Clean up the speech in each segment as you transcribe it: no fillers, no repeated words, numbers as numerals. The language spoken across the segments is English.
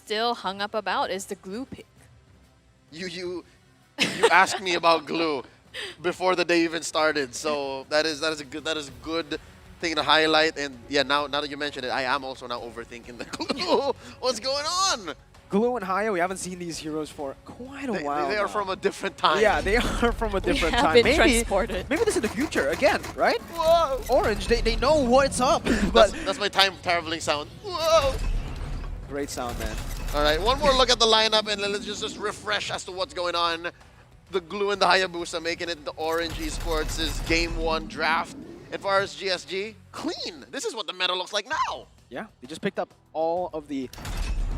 still hung up about is the glue pick. You asked me about glue before the day even started, so that is a good thing to highlight. And yeah, now that you mentioned it, I am also now overthinking the glue. What's going on? Glue and Haya, we haven't seen these heroes for quite a while. They are now. from a different time. Yeah, they are from a different have time. been Maybe transported. this is the future again, right? Whoa! Orange, they know what's up. But That's my time traveling sound. Whoa! great sound, man. All right, one more look at the lineup, and let's just refresh as to what's going on. The Glue and the Hayabusa making it the Orange Esports' Game 1 draft. And for RSG, clean. This is what the meta looks like now. Yeah, they just picked up all of the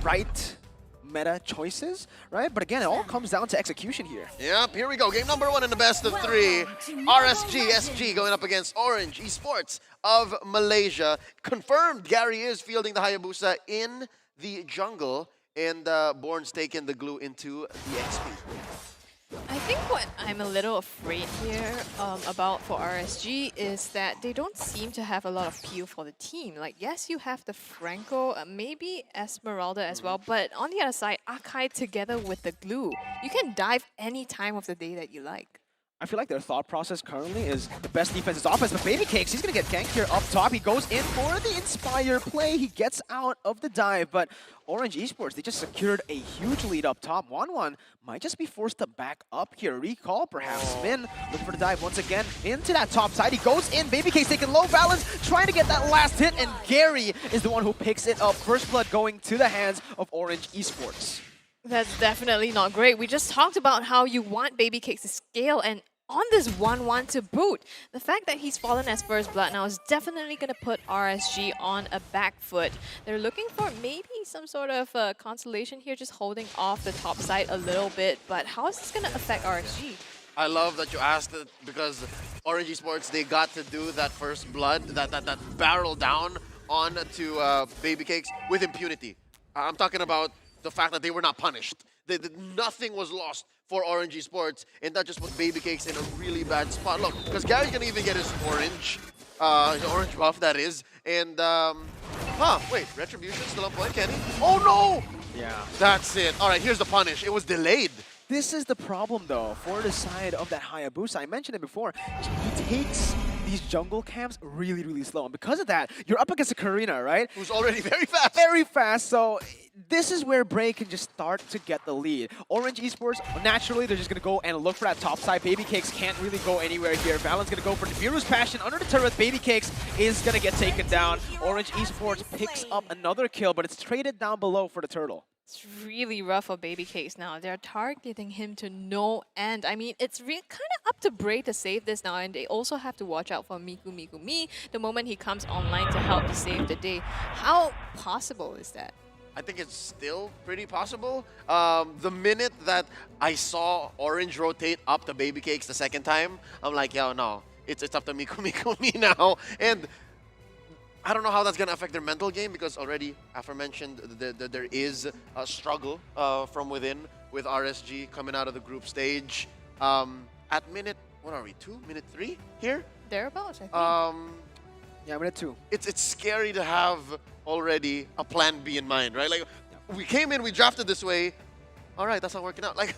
right meta choices, right? But again, it all comes down to execution here. Yep, here we go. Game number 1 in the best of 3. RSG SG going up against Orange Esports of Malaysia. Confirmed Gary is fielding the Hayabusa in the jungle, and Born's taking the Glue into the XP. I think what I'm a little afraid here about for RSG is that they don't seem to have a lot of peel for the team. Like, yes, you have the Franco, maybe Esmeralda as well, but on the other side, Akai together with the Glue. You can dive any time of the day that you like. I feel like their thought process currently is the best defense is offense, but Baby Cakes, he's going to get ganked here up top. He goes in for the Inspire play. He gets out of the dive, but Orange Esports, they just secured a huge lead up top. 1-1 might just be forced to back up here. Recall, perhaps. Min looking for the dive once again into that top side. He goes in. Baby Cakes taking low balance, trying to get that last hit, and Gary is the one who picks it up. First blood going to the hands of Orange Esports. That's definitely not great. We just talked about how you want Baby Cakes to scale, and on this 1-1 to boot, the fact that he's fallen as first blood now is definitely going to put RSG on a back foot. They're looking for maybe some sort of consolation here, just holding off the top side a little bit, but how is this going to affect RSG? I love that you asked it because Orange Esports, they got to do that first blood, that barrel down onto Baby Cakes with impunity. I'm talking about the fact that they were not punished. Nothing was lost for Orange Esports, and that just put Baby Cakes in a really bad spot. Look, because Gary's gonna even get his orange buff, that is. And, wait, Retribution still on point, Kenny? Oh no! Yeah. That's it. All right, here's the punish. It was delayed. This is the problem, though, for the side of that Hayabusa. I mentioned it before. He takes these jungle camps really, really slow. And because of that, you're up against a Karina, right? Who's already very fast. Very fast. So this is where Bray can just start to get the lead. Orange Esports, naturally, they're just going to go and look for that top side. Baby Cakes can't really go anywhere here. Valen's going to go for Nibiru's Passion under the turret. Baby Cakes is going to get taken down. Orange Esports picks up another kill, but it's traded down below for the turtle. It's really rough for Baby Cakes now. They're targeting him to no end. I mean, it's kind of up to Bray to save this now, and they also have to watch out for Miku Miku Mi the moment he comes online to help to save the day. How possible is that? I think it's still pretty possible. The minute that I saw Orange rotate up to Baby Cakes the second time, I'm like, yo, no, it's up to Miku Miku Mi now. And I don't know how that's going to affect their mental game because already, aforementioned, there is a struggle from within with RSG coming out of the group stage. At minute, what are we, 2? Minute 3 here? Thereabouts, I think. Yeah, minute 2. It's scary to have already a plan B in mind, right? Like, we came in, we drafted this way. All right, that's not working out. Like,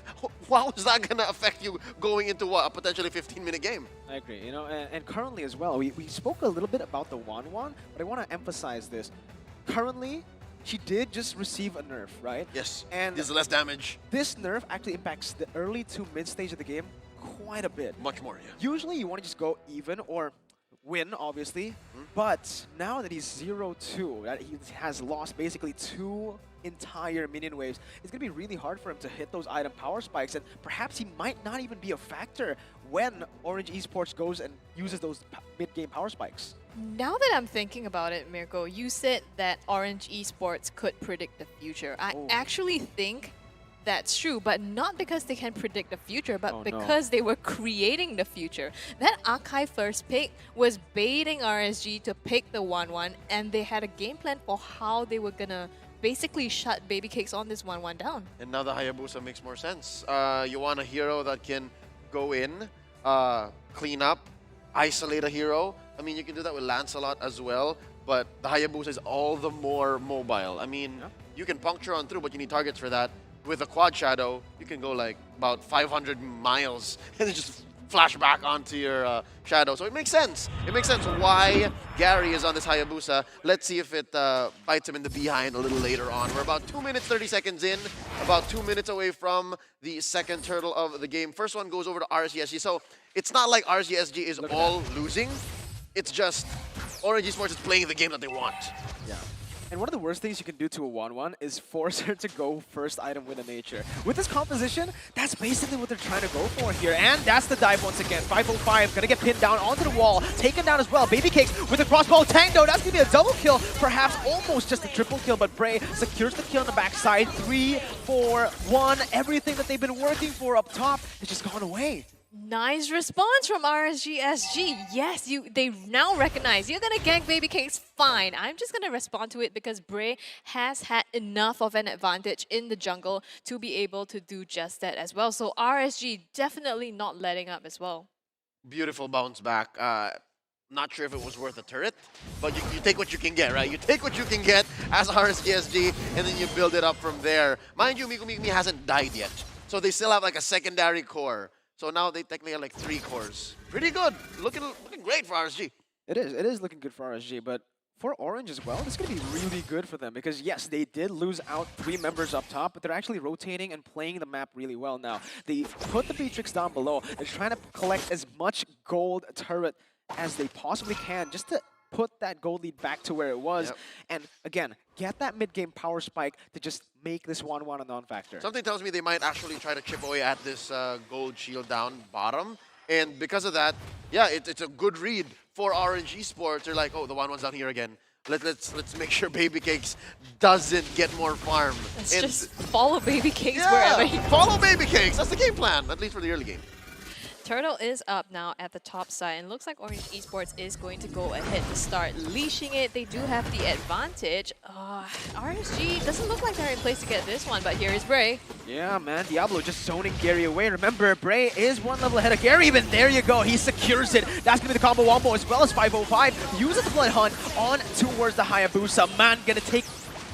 how is that going to affect you going into what, a potentially 15-minute game? I agree. You know, and currently as well, we spoke a little bit about the 1-1, but I want to emphasize this. Currently, she did just receive a nerf, right? Yes, and there's less damage. This nerf actually impacts the early to mid stage of the game quite a bit. Much more, yeah. Usually you want to just go even or win, obviously, but now that he's 0-2, that he has lost basically 2 entire minion waves, it's going to be really hard for him to hit those item power spikes, and perhaps he might not even be a factor when Orange Esports goes and uses those mid-game power spikes. Now that I'm thinking about it, Mirko, you said that Orange Esports could predict the future. I actually think that's true, but not because they can predict the future, but because they were creating the future. That Akai first pick was baiting RSG to pick the 1-1, and they had a game plan for how they were gonna basically shut Baby Cakes on this 1-1 down. And now the Hayabusa makes more sense. You want a hero that can go in, clean up, isolate a hero. I mean, you can do that with Lancelot as well, but the Hayabusa is all the more mobile. I mean, you can puncture on through, but you need targets for that. With a quad shadow, you can go like about 500 miles and then just flash back onto your shadow. So it makes sense. It makes sense why Gary is on this Hayabusa. Let's see if it bites him in the behind a little later on. We're about 2 minutes, 30 seconds in, about 2 minutes away from the second turtle of the game. First one goes over to RSG. So it's not like RSG is all losing. It's just RNG Esports is playing the game that they want. Yeah. And one of the worst things you can do to a 1-1 is force her to go first item with a nature. With this composition, that's basically what they're trying to go for here. And that's the dive once again. 505 gonna get pinned down onto the wall, taken down as well. Baby Cakes with the crossbow tango. That's gonna be a double kill, perhaps almost just a triple kill, but Bray secures the kill on the backside. 3, 4, 1. Everything that they've been working for up top has just gone away. Nice response from RSG. Yes, they now recognize you're gonna gank Baby Cakes, fine. I'm just gonna respond to it because Bray has had enough of an advantage in the jungle to be able to do just that as well. So RSG definitely not letting up as well. Beautiful bounce back. Not sure if it was worth a turret, but you take what you can get, right? You take what you can get as RSG, and then you build it up from there. Mind you, Miku hasn't died yet, so they still have like a secondary core. So now they technically have like 3 cores. Pretty good. Looking great for RSG. It is looking good for RSG, but for Orange as well, this is going to be really good for them because yes, they did lose out 3 members up top, but they're actually rotating and playing the map really well now. They put the Beatrix down below. They're trying to collect as much gold turret as they possibly can just to put that gold lead back to where it was. Yep. And again, get that mid-game power spike to just make this 1-1 a non-factor. Something tells me they might actually try to chip away at this gold shield down bottom. And because of that, yeah, it's a good read for RNG Esports. They're like, oh, the 1-1's down here again. Let's make sure Baby Cakes doesn't get more farm. Let's just follow Baby Cakes wherever he goes. Follow Baby Cakes. That's the game plan, at least for the early game. Turtle is up now at the top side, and looks like Orange Esports is going to go ahead to start leashing it. They do have the advantage. RSG doesn't look like they're in place to get this one, but here is Bray. Yeah, man, Diablo just zoning Gary away. Remember, Bray is 1 level ahead of Gary, even there you go. He secures it. That's going to be the combo wombo as well as 505. Uses the Blood Hunt on towards the Hayabusa. Man,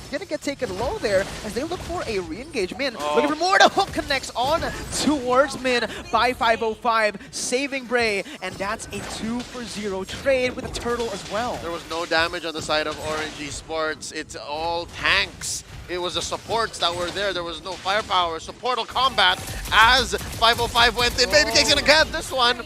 gonna get taken low there as they look for a re-engage. Min looking for more. The hook connects on towards Min by 505, saving Bray, and that's a 2-for-0 trade with a turtle as well. There was no damage on the side of RNG Sports. It's all tanks. It was the supports that were there. There was no firepower. Supportal combat as 505 went in. Baby Cake's gonna get this one.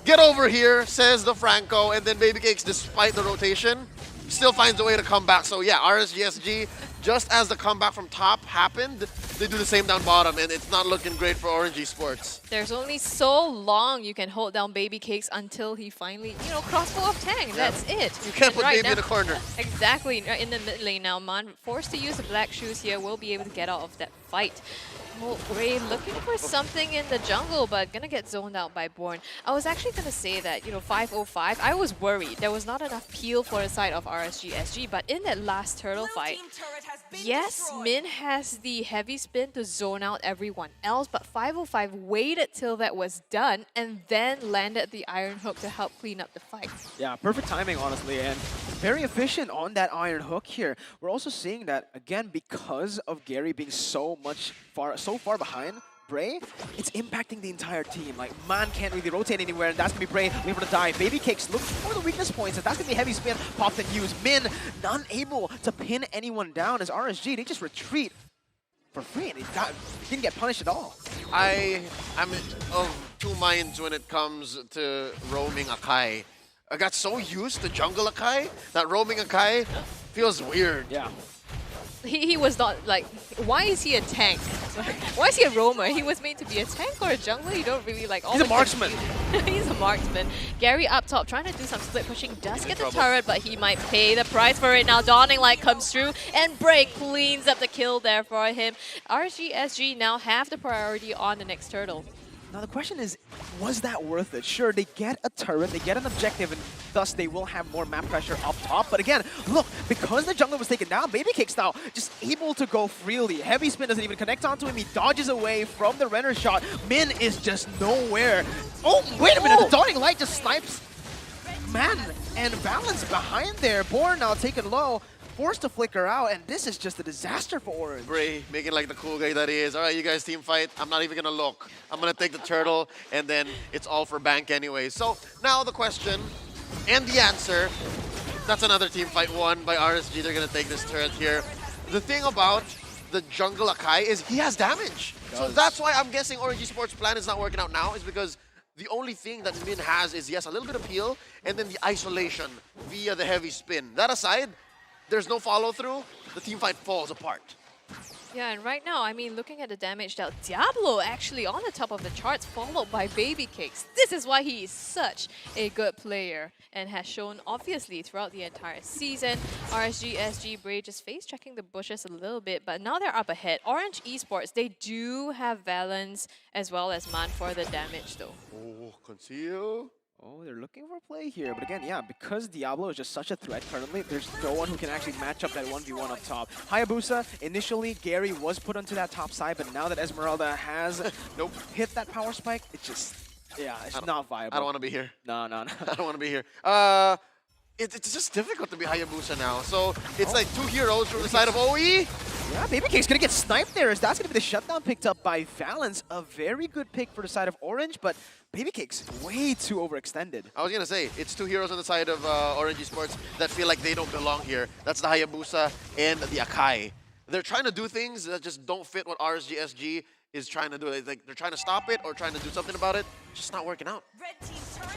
Get over here, says the Franco, and then Baby Cakes, despite the rotation, still finds a way to come back. So yeah, RSG, just as the comeback from top happened, they do the same down bottom, and it's not looking great for Orange Esports. There's only so long you can hold down Baby Cakes until he finally, crossbow off Tang. That's it. You can't put Baby now, in the corner. Exactly, in the mid lane now. Man, forced to use the black shoes here, will be able to get out of that fight. Well, Ray looking for something in the jungle, but gonna get zoned out by Born. I was actually gonna say that, 505, I was worried. There was not enough peel for the side of RSG, but in that last turtle fight, yes, Min has the heavy spin to zone out everyone else, but 505 waited till that was done and then landed the Iron Hook to help clean up the fight. Yeah, perfect timing, honestly, and very efficient on that Iron Hook here. We're also seeing that, again, because of Gary being so far behind Bray, it's impacting the entire team. Like, Man can't really rotate anywhere, and that's going to be Bray able to die. Baby Cakes looking for the weakness points, and that's going to be heavy spin, popped and used. Min, unable to pin anyone down as RSG. They just retreat for free, and they didn't get punished at all. I'm of 2 minds when it comes to roaming Akai. I got so used to jungle Akai that roaming Akai feels weird. Yeah. He was not like, why is he a tank? Why is he a roamer? He was made to be a tank or a jungler. You don't really like all. He's a marksman. He's a marksman. Gary up top trying to do some split pushing. Does get the turret, but he might pay the price for it now. Dawning Light comes through and Bray cleans up the kill there for him. RSG now have the priority on the next turtle. Now the question is, was that worth it? Sure, they get a turret, they get an objective, and thus they will have more map pressure up top. But again, look, because the jungler was taken down, Baby Cakes now just able to go freely. Heavy spin doesn't even connect onto him. He dodges away from the Renner shot. Min is just nowhere. Oh, wait a minute, the Dawning Light just snipes Man and Balance behind there. Born now taken low. forced to flicker out, and this is just a disaster for Orange. Bray making like the cool guy that he is. All right, you guys team fight. I'm not even going to look. I'm going to take the turtle, and then it's all for bank anyway. So now the question and the answer. That's another team fight won by RSG. They're going to take this turret here. The thing about the jungle Akai is he has damage. So that's why I'm guessing RSG Sports' plan is not working out now, is because the only thing that Min has is, yes, a little bit of heal, and then the isolation via the heavy spin. That aside, there's no follow-through. The team fight falls apart. Yeah, and right now, I mean, looking at the damage dealt, Diablo actually on the top of the charts, followed by Baby Cakes. This is why he is such a good player and has shown, obviously, throughout the entire season. RSG, SG, Bray just face-checking the bushes a little bit, but now they're up ahead. Orange Esports, they do have Valence as well as Man for the damage, though. Oh, conceal. Oh, they're looking for play here. But again, yeah, because Diablo is just such a threat currently, there's no one who can actually match up that 1v1 up top. Hayabusa, initially, Gary was put onto that top side, but now that Esmeralda has hit that power spike, it's just, yeah, it's not viable. I don't want to be here. No. I don't want to be here. It's just difficult to be Hayabusa now. So it's like two heroes from the side of OE. Yeah, Baby Cake's gonna get sniped there, as that's gonna be the shutdown picked up by Valence. A very good pick for the side of Orange, but Baby Cake's way too overextended. I was gonna say, it's two heroes on the side of Orange Esports that feel like they don't belong here. That's the Hayabusa and the Akai. They're trying to do things that just don't fit what RSG SG is trying to do. Like they're trying to stop it or trying to do something about it. It's just not working out.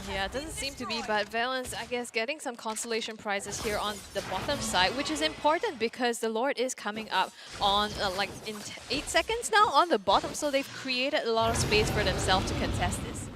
Yeah, it doesn't seem to be, but Valence, I guess, getting some consolation prizes here on the bottom side, which is important because the Lord is coming up on like in 8 seconds now on the bottom, so they've created a lot of space for themselves to contest this.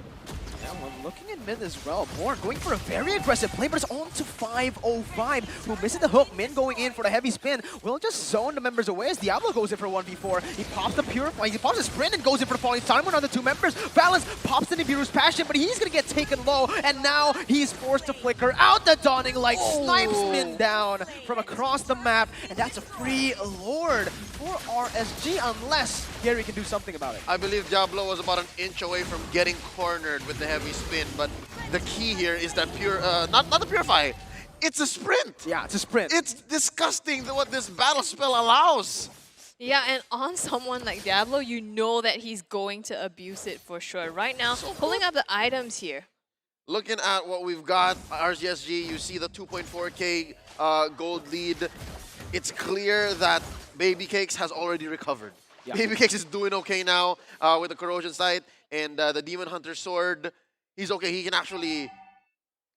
Yeah, well, looking at mid as well. Born going for a very aggressive play, but it's on to 505, who misses the hook. Min going in for the heavy spin. Will just zone the members away as Diablo goes in for 1v4. He pops the Purify, he pops the Sprint and goes in for the falling time on the two members. Valence pops the Nibiru's Passion, but he's going to get taken low, and now he's forced to flicker out the Dawning Light, snipes Min down from across the map, and that's a free Lord for RSG, unless Gary can do something about it. I believe Diablo was about an inch away from getting cornered with the heavy spin, but the key here is that not the Purify, it's a sprint. Yeah, it's a sprint. It's disgusting what this battle spell allows. Yeah, and on someone like Diablo, you know that he's going to abuse it for sure. Right now, pulling up the items here. Looking at what we've got, RGSG, you see the 2.4k gold lead. It's clear that Baby Cakes has already recovered. Yeah. Baby Cakes is doing okay now with the Corrosion Sight and the Demon Hunter Sword. He's okay. He can actually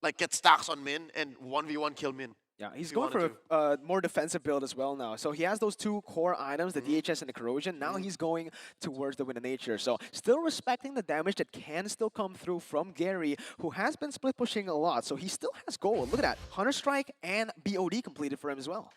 like get stacks on Min and 1v1 kill Min. Yeah, he's going for a more defensive build as well now. So he has those two core items, the DHS and the Corrosion. Now he's going towards the Wind of Nature. So still respecting the damage that can still come through from Gary, who has been split pushing a lot. So he still has gold. Look at that. Hunter Strike and BOD completed for him as well.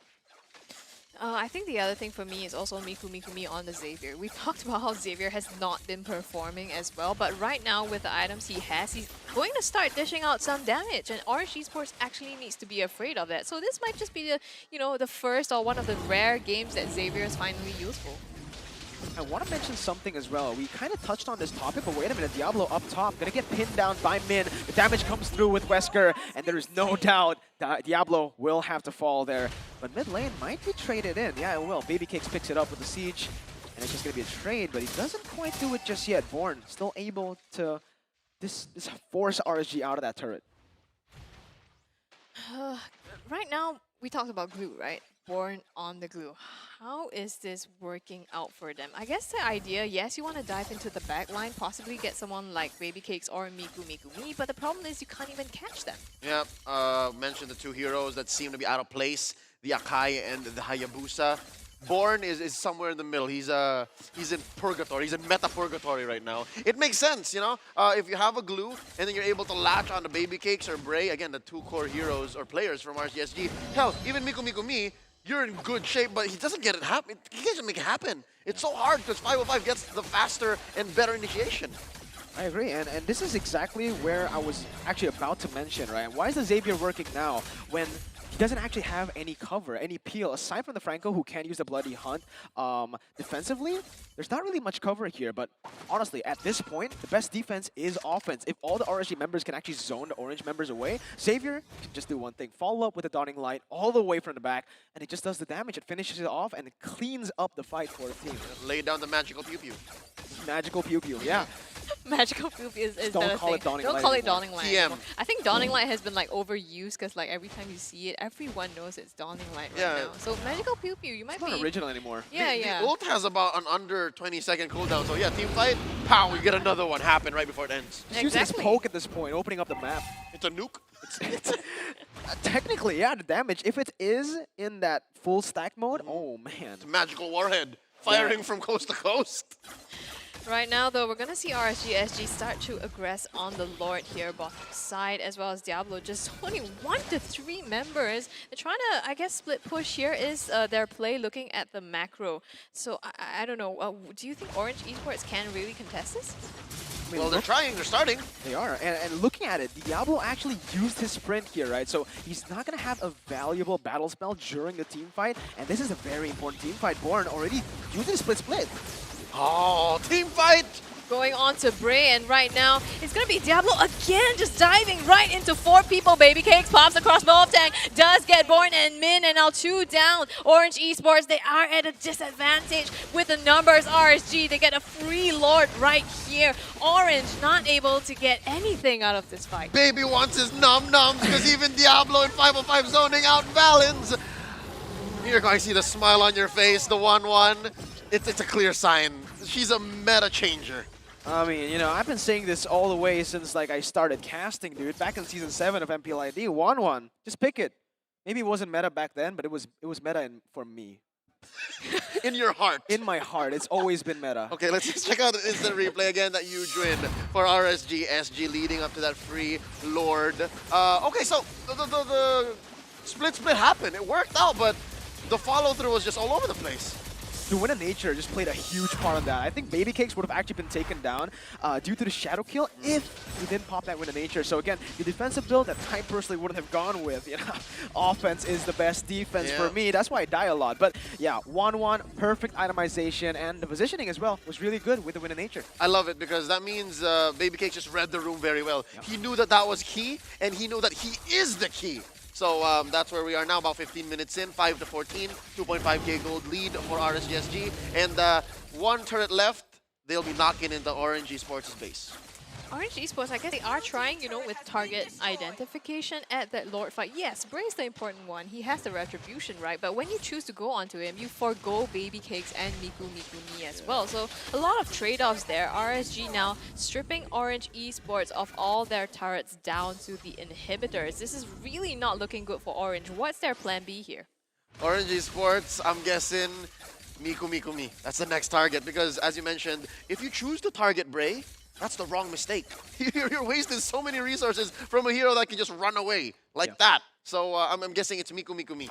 I think the other thing for me is also Miku on the Xavier. We've talked about how Xavier has not been performing as well, but right now with the items he has, he's going to start dishing out some damage, and Orange Esports actually needs to be afraid of that. So this might just be the, the first or one of the rare games that Xavier is finally useful. I want to mention something as well. We kind of touched on this topic, but wait a minute. Diablo up top, going to get pinned down by Min. The damage comes through with Wesker, and there is no doubt that Diablo will have to fall there. But mid lane might be traded in. Yeah, it will. Baby Cakes picks it up with the Siege, and it's just going to be a trade, but he doesn't quite do it just yet. Born still able to this force RSG out of that turret. Right now, we talked about glue, right? Born on the glue. How is this working out for them? I guess the idea, yes, you want to dive into the back line, possibly get someone like Baby Cakes or Miku, but the problem is you can't even catch them. Yeah, mentioned the two heroes that seem to be out of place, the Akai and the Hayabusa. Born is somewhere in the middle. He's in purgatory. He's in meta purgatory right now. It makes sense, if you have a glue and then you're able to latch on the Baby Cakes or Bray, again, the two core heroes or players from RSG. Hell, even Miku, you're in good shape, but he doesn't get it happen. He can't make it happen. It's so hard because 505 gets the faster and better initiation. I agree, and this is exactly where I was actually about to mention, right? Why is the Xavier working now when he doesn't actually have any cover, any peel. Aside from the Franco, who can use the Bloody Hunt defensively, there's not really much cover here. But honestly, at this point, the best defense is offense. If all the RSG members can actually zone the orange members away, Xavier can just do one thing. Follow up with a Dawning Light all the way from the back, and it just does the damage. It finishes it off, and it cleans up the fight for the team. Lay down the magical pew pew. Magical Pew Pew, yeah. Magical poop is Don't call it Dawning Light. Don't call it anymore. Dawning Light. TM. anymore. I think Dawning Light has been like overused because like every time you see it, everyone knows it's Dawning Light right now. So Magical Pew Pew, you might It's be. not original anymore. Yeah, The yeah. ult has about an under 20-second cooldown. So yeah, team fight, pow, we get another one happen right before it ends. He's using his poke at this point, opening up the map. It's a nuke. It's technically, yeah, the damage. If it is in that full stack mode, oh man. It's a magical warhead firing from coast to coast. Right now, though, we're going to see RSG SG start to aggress on the Lord here, bottom side, as well as Diablo. Just only 1 to 3 members. They're trying to, I guess, split push here is their play looking at the macro. So, I don't know. Do you think Orange Esports can really contest this? I mean, Well, they're trying. They're starting. They are. And looking at it, Diablo actually used his sprint here, right? So he's not going to have a valuable battle spell during the team fight. And this is a very important team fight. Born already using split. Oh, team fight. Going on to Bray, and right now, it's going to be Diablo again, just diving right into 4 people. Baby Cakes pops across both tank, does get Born and Min, and now 2 down. Orange Esports, they are at a disadvantage with the numbers. RSG, they get a free Lord right here. Orange not able to get anything out of this fight. Baby wants his num-nums because even Diablo in 505 zoning out Valens. Here, I see the smile on your face, the 1-1. It's a clear sign. She's a meta changer. I mean, you know, I've been saying this all the way since like I started casting, dude. Back in season 7 of MPLID, 1-1. Just pick it. Maybe it wasn't meta back then, but it was meta for me. In your heart. In my heart, it's always been meta. Okay, let's just check out the instant replay again. That huge win for RSG SG leading up to that free Lord. Okay, so the split happened. It worked out, but the follow-through was just all over the place. The Win of Nature just played a huge part on that. I think Baby Cakes would have actually been taken down due to the Shadow Kill if he didn't pop that Win of Nature. So again, the defensive build that I personally wouldn't have gone with. You know, offense is the best defense for me. That's why I die a lot. But yeah, 1-1, perfect itemization, and the positioning as well was really good with the Win of Nature. I love it because that means Baby Cakes just read the room very well. Yep. He knew that that was key, and he knew that he is the key. So that's where we are now, about 15 minutes in, 5 to 14, 2.5k gold lead for RSGSG. And 1 turret left, they'll be knocking into Orange Esports' base. Orange Esports, I guess they are trying, you know, with target identification at that Lord fight. Yes, Bray's the important one. He has the retribution, right? But when you choose to go onto him, you forgo Baby Cakes and Miku Mi as well. So a lot of trade-offs there. RSG now stripping Orange Esports of all their turrets down to the inhibitors. This is really not looking good for Orange. What's their plan B here? Orange Esports, I'm guessing Miku Mi. That's the next target because, as you mentioned, if you choose to target Bray, that's the wrong mistake. You're wasting so many resources from a hero that can just run away like that. So I'm guessing it's Miku Mi.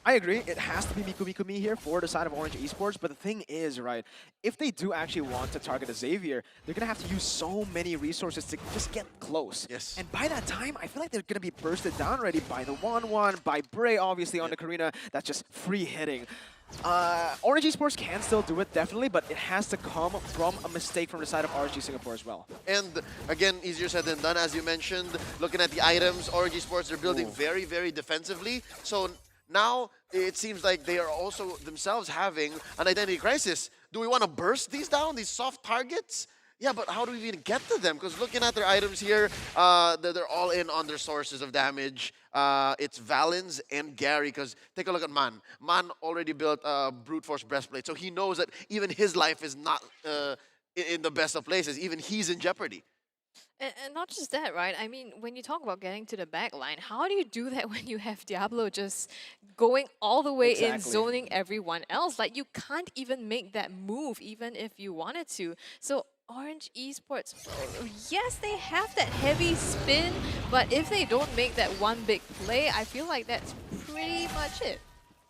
I agree. It has to be Miku Mi here for the side of Orange Esports. But the thing is, right, if they do actually want to target a Xavier, they're going to have to use so many resources to just get close. Yes. And by that time, I feel like they're going to be bursted down already by the 1-1, by Bray, obviously, on the Karina. That's just free hitting. Orange Esports can still do it, definitely, but it has to come from a mistake from the side of RSG Singapore as well. And again, easier said than done, as you mentioned. Looking at the items, Orange Esports, they're building very, very defensively. So now it seems like they are also themselves having an identity crisis. Do we want to burst these down, these soft targets? Yeah, but how do we even get to them? Because looking at their items here, they're all in on their sources of damage. It's Valens and Gary, because take a look at Man. Man already built a Brute Force Breastplate, so he knows that even his life is not in the best of places. Even he's in jeopardy. And not just that, right? I mean, when you talk about getting to the back line, how do you do that when you have Diablo just going all the way in, zoning everyone else? Like, you can't even make that move, even if you wanted to. So Orange Esports, yes, they have that heavy spin, but if they don't make that one big play, I feel like that's pretty much it.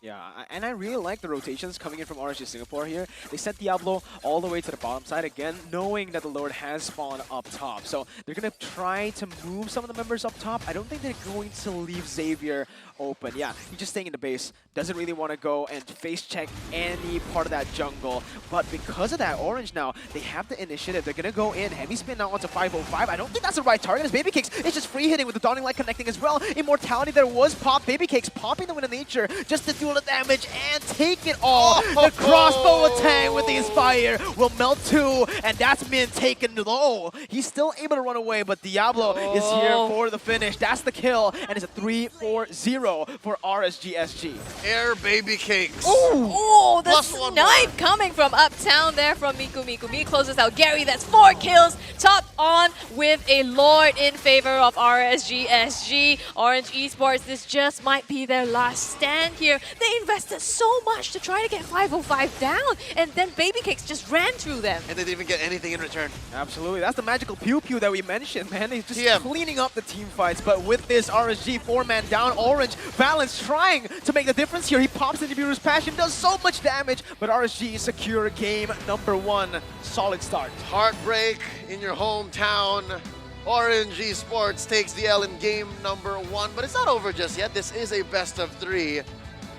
Yeah, and I really like the rotations coming in from RSG Singapore here. They sent Diablo all the way to the bottom side again, knowing that the Lord has spawned up top. So they're going to try to move some of the members up top. I don't think they're going to leave Xavier open. Yeah, he's just staying in the base. Doesn't really want to go and face check any part of that jungle. But because of that, Orange now, they have the initiative. They're going to go in. Heavy spin now onto 505. I don't think that's the right target as Baby Cakes is just free hitting with the Dawning Light connecting as well. Immortality there was pop. Baby Cakes popping the Wind of Nature just to do the damage and take it all. The crossbow attack with the Inspire will melt too, and that's Min taken low. He's still able to run away, but Diablo is here for the finish. That's the kill, and it's a 3-4-0 for RSG SG. Air Baby Cakes. Oh, the Plus one snipe more. coming from uptown there from Miku Miku. Mi closes out Gary. That's 4 kills. Top on with a Lord in favor of RSG SG. Orange Esports, this just might be their last stand here. They invested so much to try to get 505 down, and then Baby Cakes just ran through them. And they didn't even get anything in return. Absolutely, that's the magical pew pew that we mentioned, man. He's just TM. cleaning up the team fights, but with this RSG 4-man down, Orange Balance trying to make the difference here. He pops into Bureau's Passion, does so much damage, but RSG secure game number 1. Solid start. Heartbreak in your hometown. Orange Esports takes the L in game number 1, but it's not over just yet. This is a best of 3.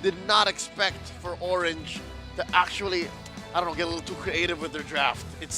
Did not expect for Orange to actually, I don't know, get a little too creative with their draft. It's